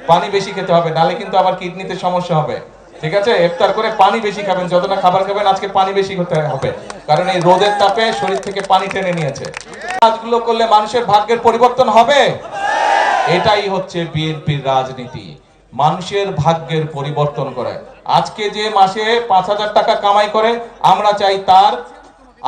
পানি বেশি খেতে হবে, নালে কিন্তু আবার কিডনিতে সমস্যা হবে। ঠিক আছে, ইফতার করে পানি বেশি খাবেন, যতটা খাবার খাবেন আজকে পানি বেশি খেতে হবে, কারণ এই রোদের তাপে শরীর থেকে পানি টেনে নিয়েছে। কাজগুলো করলে মানুষের ভাগ্যের পরিবর্তন হবে। এটাই হচ্ছে বিএনপির রাজনীতি, মানুষের ভাগ্যের পরিবর্তন করে। আজকে যে মাসে 5,000 টাকা কামাই করে, আমরা চাই তার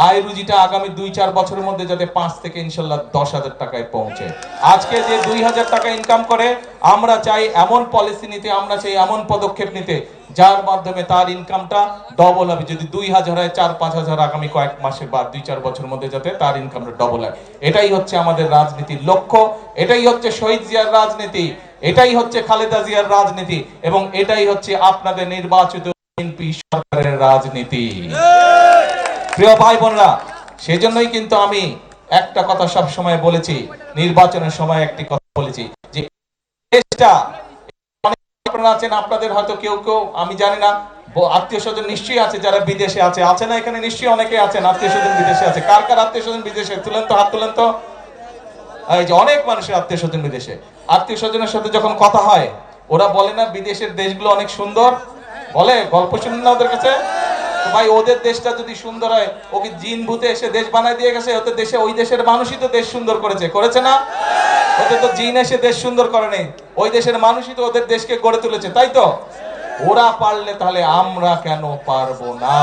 আয় রুজিটা আগামী 2-4 বছরের মধ্যে যাতে 5 থেকে ইনশাল্লাহ 10,000 টাকায় পৌঁছে। আজকে যে 2,000 টাকা ইনকাম করে, আমরা চাই এমন পলিসি নিতে, আমরা চাই এমন পদক্ষেপ নিতে যার মাধ্যমে তার ইনকামটা ডবল হবে। যদি 2,000 হয়, 4-5,000 আগামী কয়েক মাসে বা 2-4 বছরের মধ্যে যাতে তার ইনকামটা ডবল হয়। এটাই হচ্ছে আমাদের রাজনীতির লক্ষ্য, এটাই হচ্ছে শহীদ জিয়ার রাজনীতি, এটাই হচ্ছে খালেদা জিয়ার রাজনীতি, এবং এটাই হচ্ছে আপনাদের নির্বাচিত বিএনপি সরকারের রাজনীতি। প্রিয় ভাই বোনরা, সেজন্যই কিন্তু আমি একটা কথা সব সময় বলেছি, নির্বাচনের সময় একটি কথা বলেছি, যে দেশটা আপনারা আছেন, আপনাদের হয়তো কেউ কেউ, আমি জানি না, আত্মীয় স্বজন নিশ্চয়ই আছে যারা বিদেশে আছে না? এখানে নিশ্চয়ই অনেকে আছেন আত্মীয় স্বজন বিদেশে আছে। কার কার আত্মীয় স্বজন বিদেশে? তুলেন তো, হাত তুলেন তো। এই যে অনেক মানুষের আত্মীয় স্বজন বিদেশে। আত্মীয় স্বজনের সাথে যখন কথা হয়, ওরা বলে না বিদেশের দেশগুলো অনেক সুন্দর? বলে? গল্প শুনুন না ওদের কাছে। ভাই, ওদের দেশটা যদি সুন্দর হয়, ওকে জিন ভূতে এসে দেশ বানায় দিয়ে গেছে? ওদের দেশে, ওই দেশের মানুষই তো দেশ সুন্দর করেছে না? ওদের তো জিন এসে দেশ সুন্দর করে নেই, ওই দেশের মানুষই তো ওদের দেশকে গড়ে তুলেছে, তাই তো? ওরা পারলে তাহলে আমরা কেন পারবো না?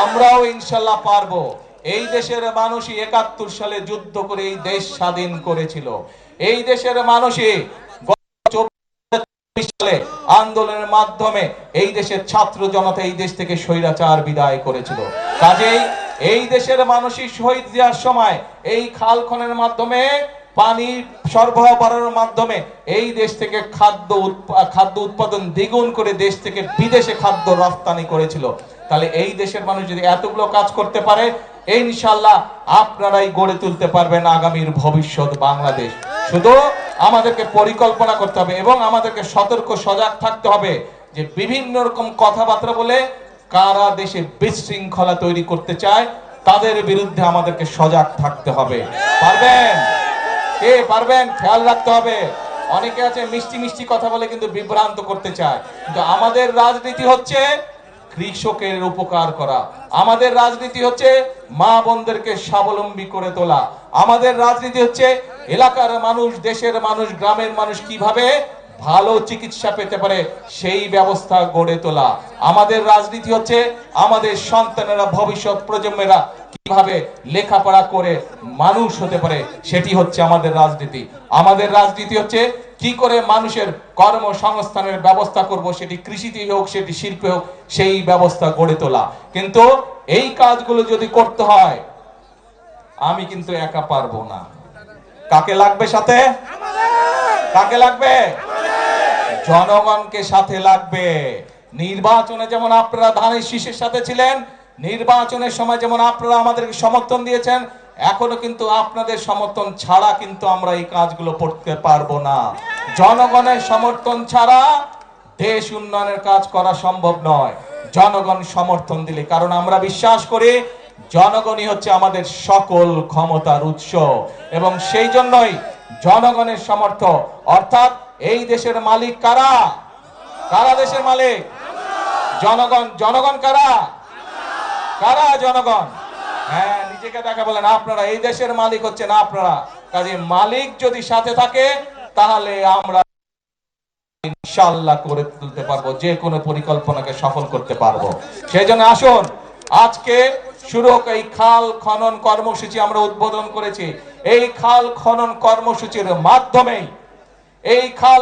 আমরাও ইনশাল্লাহ পারবো। এই দেশের মানুষই 71 সালে যুদ্ধ করে এই দেশ স্বাধীন করেছিল। এই দেশের মানুষই সালে আন্দোলনের মাধ্যমে এই দেশের ছাত্র জনতা এই দেশ থেকে স্বৈরাচার বিদায় করেছিল। কাজেই এই দেশের মানুষই শহীদ জিয়ার সময় এই খাল খননের মাধ্যমে, পানি সরবরাহ করার মাধ্যমে এই দেশ থেকে খাদ্য উৎপাদন দ্বিগুণ করে দেশ থেকে বিদেশে খাদ্য রপ্তানি করেছিল। তাহলে এই দেশের মানুষ যদি এতগুলো কাজ করতে পারে, ইনশাআল্লাহ আপনারাই গড়ে তুলতে পারবেন আগামীর ভবিষ্যৎ বাংলাদেশ। শুধু আমাদেরকে পরিকল্পনা করতে হবে এবং আমাদেরকে সতর্ক সজাগ থাকতে হবে যে বিভিন্ন রকম কথাবার্তা বলে কারা দেশে বিশৃঙ্খলা তৈরি করতে চায়, তাদের বিরুদ্ধে আমাদেরকে সজাগ থাকতে হবে। পারবেন? কে পারবেন? খেয়াল রাখতে হবে। অনেকে আছে মিষ্টি মিষ্টি কথা বলে কিন্তু বিভ্রান্ত করতে চায়, কিন্তু আমাদের রাজনীতি হচ্ছে কৃষকের উপকার করা, আমাদের রাজনীতি হচ্ছে মা বোনদেরকে স্বাবলম্বী করে তোলা, আমাদের রাজনীতি হচ্ছে এলাকার মানুষ, দেশের মানুষ, গ্রামের মানুষ কিভাবে ভালো চিকিৎসা পেতে পারে সেই ব্যবস্থা গড়ে তোলা। আমাদের রাজনীতি হচ্ছে আমাদের সন্তানেরা, ভবিষ্যৎ প্রজন্মেরা কিভাবে লেখাপড়া করে মানুষ হতে পারে, সেটি হচ্ছে আমাদের রাজনীতি। আমাদের রাজনীতি হচ্ছে কি করে মানুষের কর্মসংস্থানের ব্যবস্থা করব, সেটি কৃষিতে হোক, সেটি শিল্পে হোক, সেই ব্যবস্থা গড়ে তোলা। কিন্তু এই কাজগুলো যদি করতে হয়, আমি কিন্তু একা পারবো না। কাকে লাগবে সাথে? কাকে লাগবে? জনগণকে সাথে লাগবে। নির্বাচনে যেমন আপনারা ধানের শীষের সাথে ছিলেন, নির্বাচনের সময় যেমন আপনারা আমাদেরকে সমর্থন দিয়েছেন, এখনো কিন্তু আপনাদের সমর্থন ছাড়া কিন্তু আমরা এই কাজগুলো করতে পারবো না। জনগণের সমর্থন ছাড়া দেশ উন্নয়নের কাজ করা সম্ভব নয়। জনগণ সমর্থন দিলে, কারণ আমরা বিশ্বাস করি জনগণই হচ্ছে আমাদের সকল ক্ষমতার উৎস, এবং সেই জন্যই জনগণের সমর্থন, অর্থাৎ এই দেশের মালিক কারা? কারা দেশের মালিক? জনগণ। জনগণ কারা? কারা? জনগণ। হ্যাঁ, নিজেকে দেখা বলেন, আপনারা এই দেশের মালিক হচ্ছেন আপনারা। কাজে মালিক যদি সাথে থাকে, তাহলে আমরা ইনশাআল্লাহ করে তুলতে পারবো, যে কোনো পরিকল্পনাকে সফল করতে পারবো। সেই জন্য আসুন, আজকে শুরু হোক এই খাল খনন কর্মসূচি আমরা উদ্বোধন করেছি। এই খাল খনন কর্মসূচির মাধ্যমে এই খাল